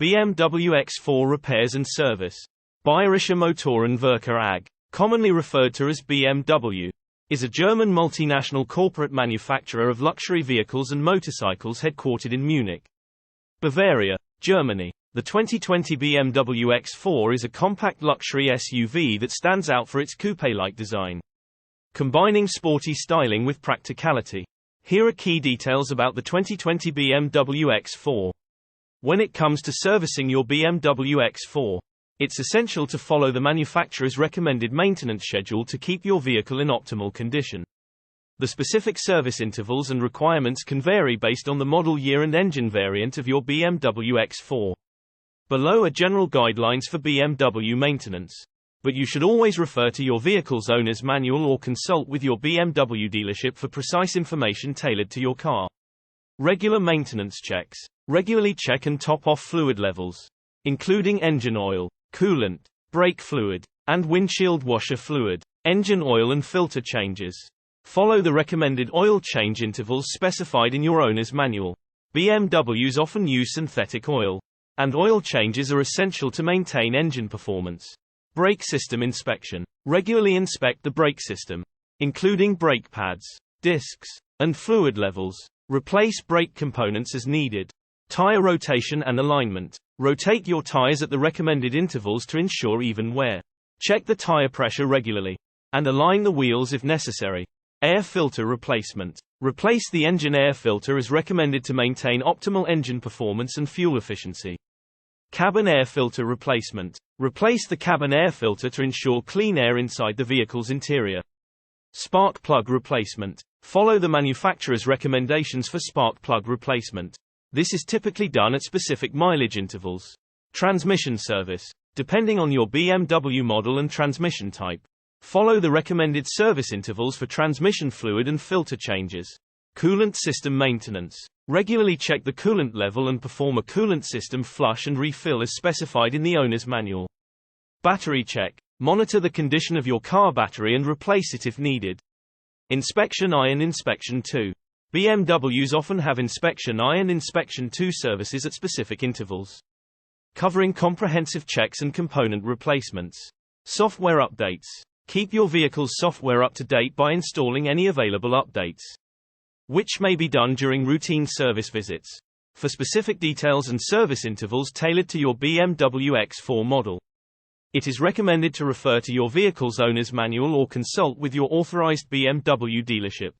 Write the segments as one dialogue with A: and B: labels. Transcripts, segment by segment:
A: BMW X4 repairs and service. Bayerische Motoren Werke AG, commonly referred to as BMW, is a German multinational corporate manufacturer of luxury vehicles and motorcycles headquartered in Munich, Bavaria, Germany. The 2020 BMW X4 is a compact luxury SUV that stands out for its coupe-like design, combining sporty styling with practicality. Here are key details about the 2020 BMW X4. When it comes to servicing your BMW X4, it's essential to follow the manufacturer's recommended maintenance schedule to keep your vehicle in optimal condition. The specific service intervals and requirements can vary based on the model year and engine variant of your BMW X4. Below are general guidelines for BMW maintenance, but you should always refer to your vehicle's owner's manual or consult with your BMW dealership for precise information tailored to your car. Regular maintenance checks. Regularly check and top off fluid levels, including engine oil, coolant, brake fluid, and windshield washer fluid. Engine oil and filter changes. Follow the recommended oil change intervals specified in your owner's manual. BMWs often use synthetic oil, and oil changes are essential to maintain engine performance. Brake system inspection. Regularly inspect the brake system, including brake pads, discs, and fluid levels. Replace brake components as needed. Tire rotation and alignment. Rotate your tires at the recommended intervals to ensure even wear. Check the tire pressure regularly, and align the wheels if necessary. Air filter replacement. Replace the engine air filter as recommended to maintain optimal engine performance and fuel efficiency. Cabin air filter replacement. Replace the cabin air filter to ensure clean air inside the vehicle's interior. Spark plug replacement. Follow the manufacturer's recommendations for spark plug replacement. This is typically done at specific mileage intervals. Transmission service. Depending on your BMW model and transmission type, follow the recommended service intervals for transmission fluid and filter changes. Coolant system maintenance. Regularly check the coolant level and perform a coolant system flush and refill as specified in the owner's manual. Battery check. Monitor the condition of your car battery and replace it if needed. Inspection I and Inspection 2. BMWs often have Inspection I and Inspection 2 services at specific intervals, covering comprehensive checks and component replacements. Software updates. Keep your vehicle's software up to date by installing any available updates, which may be done during routine service visits. For specific details and service intervals tailored to your BMW X4 model, it is recommended to refer to your vehicle's owner's manual or consult with your authorized BMW dealership.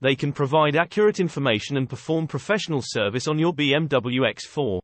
A: They can provide accurate information and perform professional service on your BMW X4.